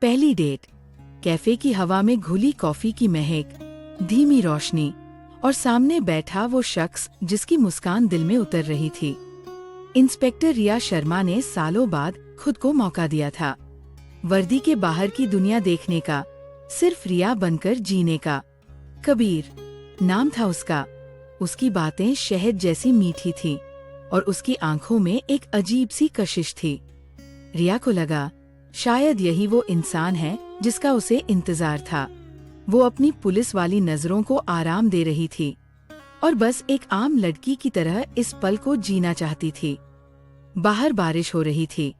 पहली date. Cafe की हवा में घुली कॉफी की महक, धीमी रोशनी और सामने बैठा वो शख्स जिसकी मुस्कान दिल में उतर रही थी। इंस्पेक्टर रिया शर्मा ने सालों बाद खुद को मौका दिया था, वर्दी के बाहर की दुनिया देखने का, सिर्फ रिया बनकर जीने का। कबीर नाम था उसका। उसकी बातें शहद जैसी मीठी थी और उसकी आंखों में एक अजीब सी कशिश थी। रिया को लगा शायद यही वो इंसान है जिसका उसे इंतजार था। वो अपनी पुलिस वाली नजरों को आराम दे रही थी और बस एक आम लड़की की तरह इस पल को जीना चाहती थी। बाहर बारिश हो रही थी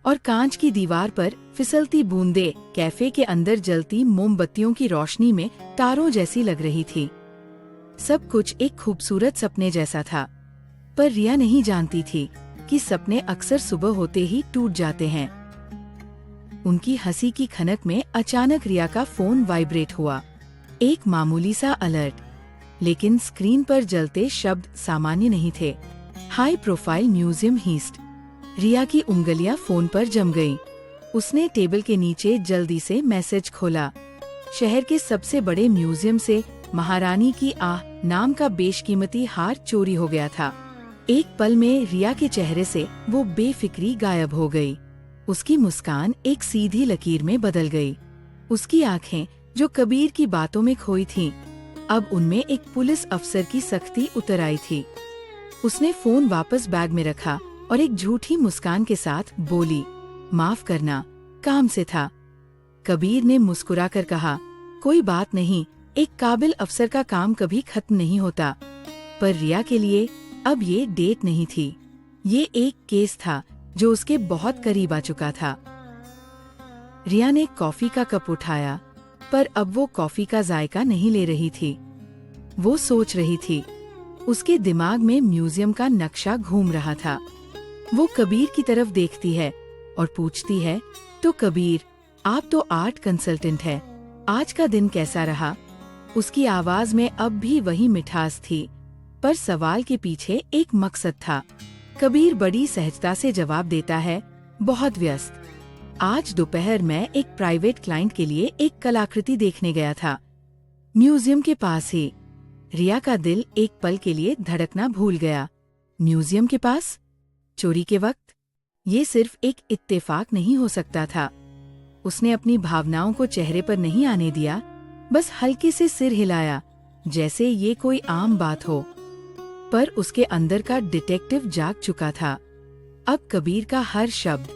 और कांच की दीवार पर फिसलती बूंदें कैफे के अंदर जलती मोमबत्तियों की रोशनी में तारों जैसी लग रही थी। सब कुछ एक खूबसूरत सपने जैसा था, पर रिया नहीं जानती थी कि सपने अक्सर सुबह होते ही टूट जाते हैं। उनकी हंसी की खनक में अचानक रिया का फोन वाइब्रेट हुआ। एक मामूली सा अलर्ट, लेकिन स्क्रीन पर जलते शब्द सामान्य नहीं थे। High profile museum heist. Riya की उंगलियां फोन पर जम गईं। उसने टेबल के नीचे जल्दी से मैसेज खोला। शहर के सबसे बड़े म्यूजियम से महारानी की आह नाम का बेशकीमती हार चोरी हो गया था। एक पल में रिया के चेहरे से वो बेफिक्री गायब हो गई। उसकी मुस्कान एक सीधी लकीर में बदल गई। उसकी आंखें जो कबीर की बातों में खोई थीं, अब उनमें एक पुलिस अफसर की सख्ती उतर आई थी। उसने फोन वापस बैग में रखा और एक झूठी मुस्कान के साथ बोली, माफ करना, काम से था। कबीर ने मुस्कुराकर कहा, कोई बात नहीं, एक काबिल अफसर का काम कभी खत्म नहीं होता। पर रिया के लिए अब ये डेट नहीं थी, ये एक केस था जो उसके बहुत करीब आ चुका था। रिया ने कॉफी का कप उठाया, पर अब वो कॉफी का जायका नहीं ले रही थी। वो सोच रही थी। उसके दिमाग में म्यूजियम का नक्शा घूम रहा था। वो कबीर की तरफ देखती है और पूछती है, तो कबीर, आप तो आर्ट कंसल्टेंट है, आज का दिन कैसा रहा? उसकी आवाज में अब भी वही मिठास थी, पर सवाल के पीछे एक मकसद था। कबीर बड़ी सहजता से जवाब देता है, बहुत व्यस्त। आज दोपहर मैं एक प्राइवेट क्लाइंट के लिए एक कलाकृति देखने गया था, म्यूजियम के पास ही। रिया का दिल एक पल के लिए धड़कना भूल गया। म्यूजियम के पास? चोरी के वक्त? ये सिर्फ एक इत्तेफाक नहीं हो सकता था। उसने अपनी भावनाओं को चेहरे पर नहीं आने दिया, बस हल्के से सिर हिलाया, जैसे ये कोई आम बात हो। पर उसके अंदर का डिटेक्टिव जाग चुका था। अब कबीर का हर शब्द,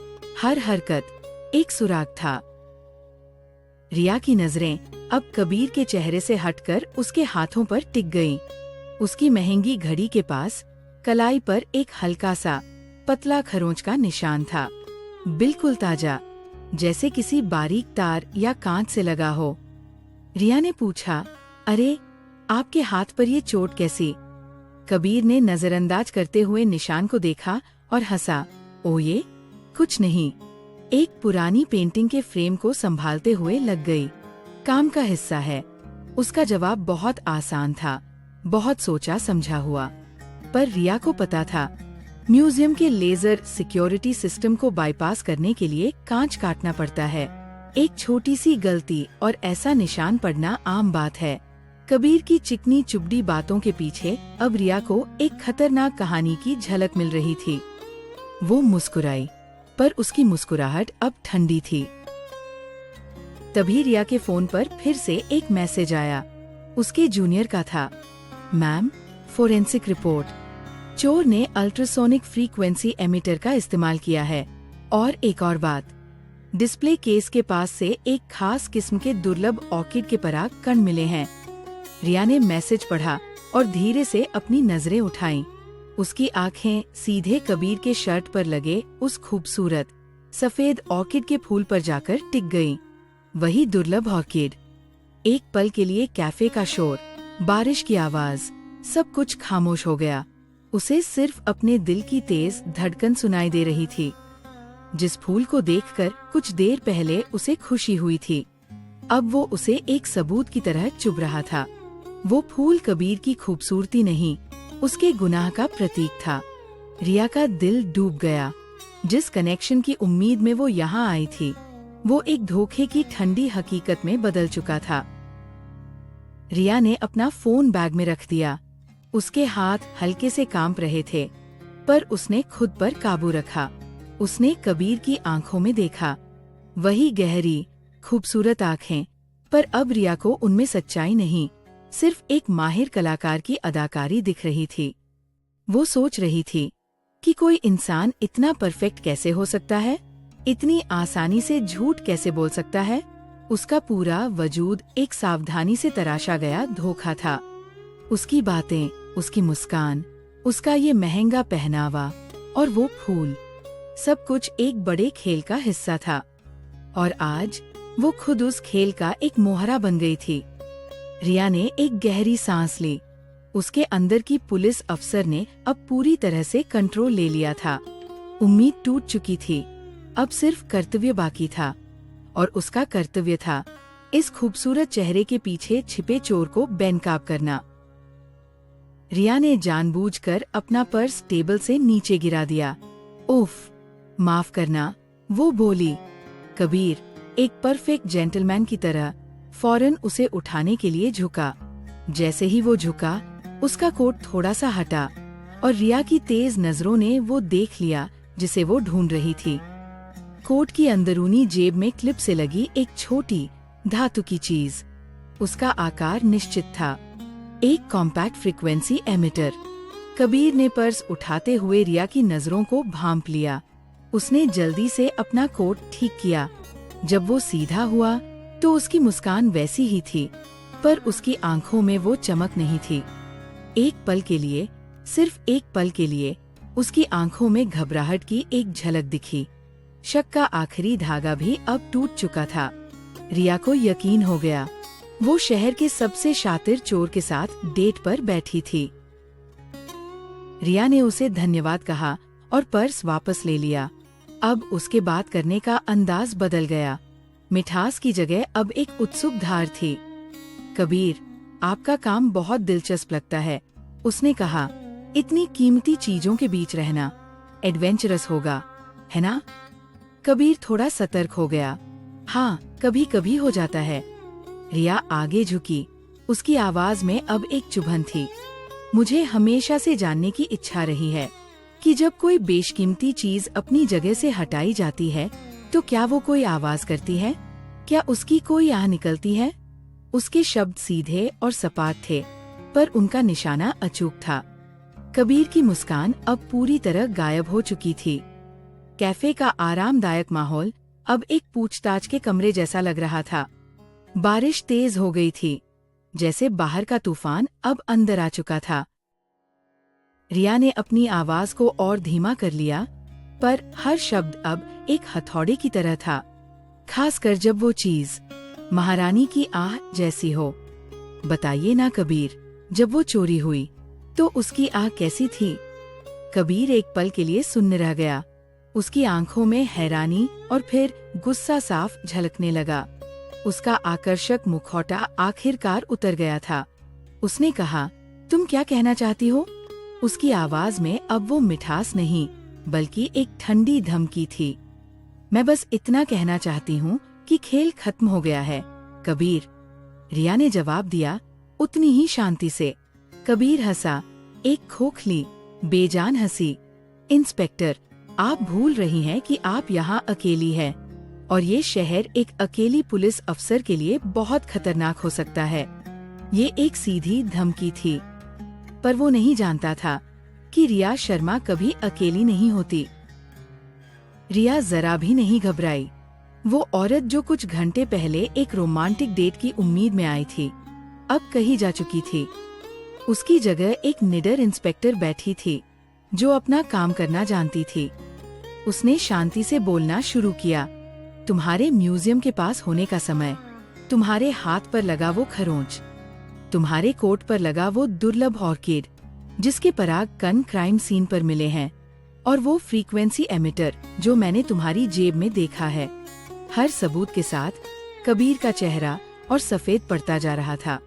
हर हरकत एक सुराग था। रिया की नजरें अब कबीर के चेहरे से हटकर उसके हाथों पर टिक गईं। उसकी महंगी घड़ी के पास कलाई पर एक हल्का सा पतला खरोंच का निशान था, बिल्कुल ताजा, जैसे किसी बारीक तार या कांच से लगा हो। रिया ने पूछा, अरे, आपके हाथ पर ये चोट कैसी? कबीर ने नजरअंदाज करते हुए निशान को देखा और हंसा, ओ ये कुछ नहीं, एक पुरानी पेंटिंग के फ्रेम को संभालते हुए लग गई। काम का हिस्सा है। उसका जवाब बहुत आसान था, बहुत सोचा समझा हुआ। पर रिया को पता था, म्यूजियम के लेजर सिक्योरिटी सिस्टम को बाईपास करने के लिए कांच काटना पड़ता है। एक छोटी सी गलती और ऐसा निशान पड़ना आम बात है। कबीर की चिकनी चुबड़ी बातों के पीछे अब रिया को एक खतरनाक कहानी की झलक मिल रही थी। वो मुस्कुराई, पर उसकी मुस्कुराहट अब ठंडी थी। तभी रिया के फोन पर फिर से एक मैसेज आया। उसके जूनियर का था, मैम, फोरेंसिक रिपोर्ट। चोर ने अल्ट्रासोनिक फ्रीक्वेंसी एमिटर का इस्तेमाल किया है। और एक और बात, डिस्प्ले केस के पास से एक खास किस्म के दुर्लभ ऑर्किड के पराग कण मिले हैं। रिया ने मैसेज पढ़ा और धीरे से अपनी नजरें उठाईं। उसकी आंखें सीधे कबीर के शर्ट पर लगे उस खूबसूरत सफेद ऑर्किड के फूल पर जाकर टिक गईं। वही दुर्लभ ऑर्किड। एक पल के लिए कैफे का शोर, बारिश की आवाज, सब कुछ खामोश हो गया। उसे सिर्फ अपने दिल की तेज धड़कन सुनाई दे रही थी। जिस फूल को देखकर कुछ देर पहले उसे खुशी हुई थी, अब वो उसे एक सबूत की तरह चुभ रहा था। वो फूल कबीर की खूबसूरती नहीं, उसके गुनाह का प्रतीक था। रिया का दिल डूब गया। जिस कनेक्शन की उम्मीद में वो यहाँ आई थी, वो एक धोखे की ठंडी हकीकत में बदल चुका था। रिया ने अपना फोन बैग में रख दिया। उसके हाथ हल्के से कांप रहे थे, पर उसने खुद पर काबू रखा। उसने कबीर की आंखों में देखा, वही गहरी, खूबसूरत आंखें, पर अब रिया को उनमें सच्चाई नहीं, सिर्फ एक माहिर कलाकार की अदाकारी दिख रही थी। वो सोच रही थी कि कोई इंसान इतना परफेक्ट कैसे हो सकता है, इतनी आसानी से झूठ कैसे बोल सकता है। उसका पूरा वजूद एक सावधानी से तराशा गया धोखा था। उसकी बातें, उसकी मुस्कान, उसका ये महंगा पहनावा और वो फूल, सब कुछ एक बड़े खेल का हिस्सा था। और आज वो खुद उस खेल का एक मोहरा बन गई थी। रिया ने एक गहरी सांस ली। उसके अंदर की पुलिस अफसर ने अब पूरी तरह से कंट्रोल ले लिया था। उम्मीद टूट चुकी थी, अब सिर्फ कर्तव्य बाकी था। और उसका कर्तव्य था इस खूबसूरत चेहरे के पीछे छिपे चोर को बेनकाब करना। रिया ने जानबूझकर अपना पर्स टेबल से नीचे गिरा दिया। उफ, माफ करना, वो बोली। कबीर एक परफेक्ट जेंटलमैन की तरह फौरन उसे उठाने के लिए झुका। जैसे ही वो झुका, उसका कोट थोड़ा सा हटा और रिया की तेज नजरों ने वो देख लिया जिसे वो ढूंढ रही थी। कोट की अंदरूनी जेब में क्लिप से लगी एक छोटी धातु की चीज। उसका आकार निश्चित था, एक कॉम्पैक्ट फ्रीक्वेंसी एमिटर। कबीर ने पर्स उठाते हुए रिया की नजरों को भांप लिया। उसने जल्दी से अपना कोट ठीक किया। जब वो सीधा हुआ तो उसकी मुस्कान वैसी ही थी, पर उसकी आंखों में वो चमक नहीं थी। एक पल के लिए, सिर्फ एक पल के लिए, उसकी आंखों में घबराहट की एक झलक दिखी। शक का आखिरी धागा भी अब टूट चुका था। रिया को यकीन हो गया, वो शहर के सबसे शातिर चोर के साथ डेट पर बैठी थी। रिया ने उसे धन्यवाद कहा और पर्स वापस ले लिया। अब उसके बात करने का अंदाज बदल गया। मिठास की जगह अब एक उत्सुक धार थी। कबीर, आपका काम बहुत दिलचस्प लगता है, उसने कहा। इतनी कीमती चीजों के बीच रहना एडवेंचरस होगा, है ना? कबीर थोड़ा सतर्क हो गया। हाँ, कभी कभी हो जाता है। रिया आगे झुकी। उसकी आवाज में अब एक चुभन थी। मुझे हमेशा से जानने की इच्छा रही है कि जब कोई बेशकीमती चीज अपनी जगह से हटाई जाती है तो क्या वो कोई आवाज करती है? क्या उसकी कोई आह निकलती है? उसके शब्द सीधे और सपाट थे, पर उनका निशाना अचूक था। कबीर की मुस्कान अब पूरी तरह गायब हो चुकी थी। कैफे का आरामदायक माहौल अब एक पूछताछ के कमरे जैसा लग रहा था। बारिश तेज हो गई थी, जैसे बाहर का तूफान अब अंदर आ चुका था। रिया ने अपनी आवाज को और धीमा कर लिया, पर हर शब्द अब एक हथौड़े की तरह था, खासकर जब वो चीज महारानी की आह जैसी हो। बताइए ना कबीर, जब वो चोरी हुई तो उसकी आह कैसी थी? कबीर एक पल के लिए सुन्न रह गया। उसकी आंखों में हैरानी और फिर गुस्सा साफ झलकने लगा। उसका आकर्षक मुखौटा आखिरकार उतर गया था। उसने कहा, तुम क्या कहना चाहती हो? उसकी आवाज में अब वो मिठास नहीं, बल्कि एक ठंडी धमकी थी। मैं बस इतना कहना चाहती हूँ कि खेल खत्म हो गया है, कबीर। रिया ने जवाब दिया, उतनी ही शांति से। कबीर हंसा, एक खोखली, बेजान हंसी। इंस्पेक्टर, आप भूल रही हैं कि आप यहाँ अकेली हैं, और ये शहर एक अकेली पुलिस अफसर के लिए बहुत खतरनाक हो सकता है। ये एक सीधी धमकी थी, पर वो नहीं जानता था कि रिया शर्मा कभी अकेली नहीं होती। रिया जरा भी नहीं घबराई। वो औरत जो कुछ घंटे पहले एक रोमांटिक डेट की उम्मीद में आई थी, अब कहीं जा चुकी थी। उसकी जगह एक निडर इंस्पेक्टर बैठी थी, जो अपना काम करना जानती थी। उसने शांति से बोलना शुरू किया। तुम्हारे म्यूजियम के पास होने का समय, तुम्हारे हाथ पर लगा वो खरोंच, तुम्हारे कोट पर लगा वो दुर्लभ ऑर्किड जिसके पराग कण क्राइम सीन पर मिले हैं, और वो फ्रीक्वेंसी एमिटर जो मैंने तुम्हारी जेब में देखा है। हर सबूत के साथ कबीर का चेहरा और सफेद पड़ता जा रहा था।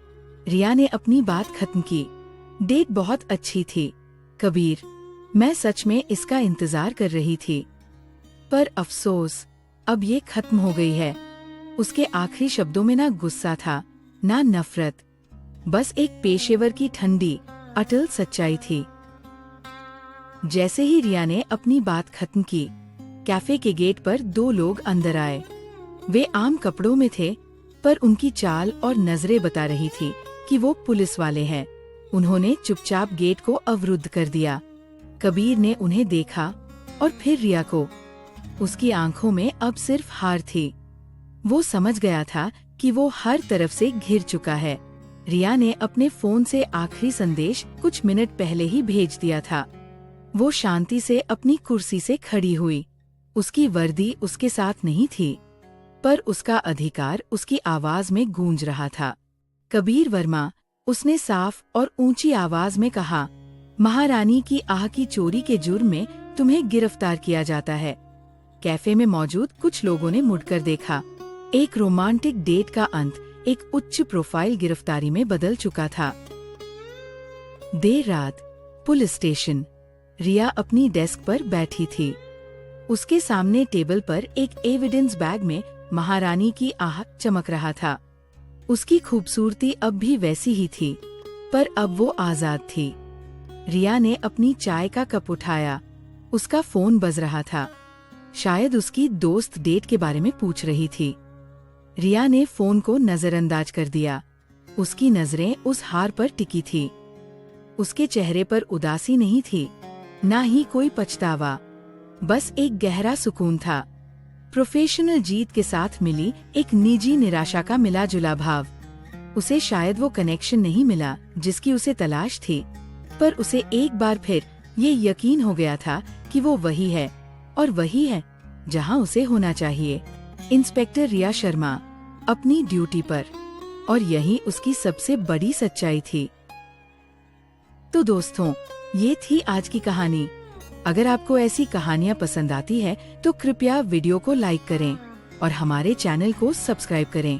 रिया ने अपनी बात खत्म की। डेट बहुत अच्छी थी, कबीर। मैं सच में इसका इंतजार कर रही थी। पर अफसोस, अब ये खत्म हो गई है। उसके आखिरी शब्दों में ना गुस्सा था, ना नफरत, बस एक पेशेवर की ठंडी, अटल सच्चाई थी। जैसे ही रिया ने अपनी बात खत्म की, कैफे के गेट पर 2 लोग अंदर आए। वे आम कपड़ों में थे, पर उनकी चाल और नजरें बता रही थी कि वो पुलिस वाले हैं। उन्होंने चुपचाप गेट को अवरुद्ध कर दिया। कबीर ने उन्हें देखा और फिर रिया को। उसकी आंखों में अब सिर्फ हार थी। वो समझ गया था कि वो हर तरफ से घिर चुका है। रिया ने अपने फोन से आखिरी संदेश कुछ मिनट पहले ही भेज दिया था। वो शांति से अपनी कुर्सी से खड़ी हुई। उसकी वर्दी उसके साथ नहीं थी, पर उसका अधिकार उसकी आवाज में गूंज रहा था। कबीर वर्मा, उसने साफ और ऊंची आवाज में कहा, महारानी की आह की चोरी के जुर्म में तुम्हें गिरफ्तार किया जाता है। कैफे में मौजूद कुछ लोगों ने मुड़कर देखा। एक रोमांटिक डेट का अंत एक उच्च प्रोफाइल गिरफ्तारी में बदल चुका था। देर रात, पुलिस स्टेशन। रिया अपनी डेस्क पर बैठी थी। उसके सामने टेबल पर एक एविडेंस बैग में महारानी की आह चमक रहा था। उसकी खूबसूरती अब भी वैसी ही थी, पर अब वो आजाद थी। रिया ने अपनी चाय का कप उठाया। उसका फोन बज रहा था। शायद उसकी दोस्त डेट के बारे में पूछ रही थी। रिया ने फोन को नजरअंदाज कर दिया। उसकी नजरें उस हार पर टिकी थी। उसके चेहरे पर उदासी नहीं थी, ना ही कोई पछतावा, बस एक गहरा सुकून था। प्रोफेशनल जीत के साथ मिली एक निजी निराशा का मिला जुला भाव। उसे शायद वो कनेक्शन नहीं मिला जिसकी उसे तलाश थी, पर उसे एक बार फिर ये यकीन हो गया था कि वो वही है, और वही है जहां उसे होना चाहिए। इंस्पेक्टर रिया शर्मा, अपनी ड्यूटी पर, और यही उसकी सबसे बड़ी सच्चाई थी। तो दोस्तों, ये थी आज की कहानी। अगर आपको ऐसी कहानियाँ पसंद आती है तो कृपया वीडियो को लाइक करें और हमारे चैनल को सब्सक्राइब करें।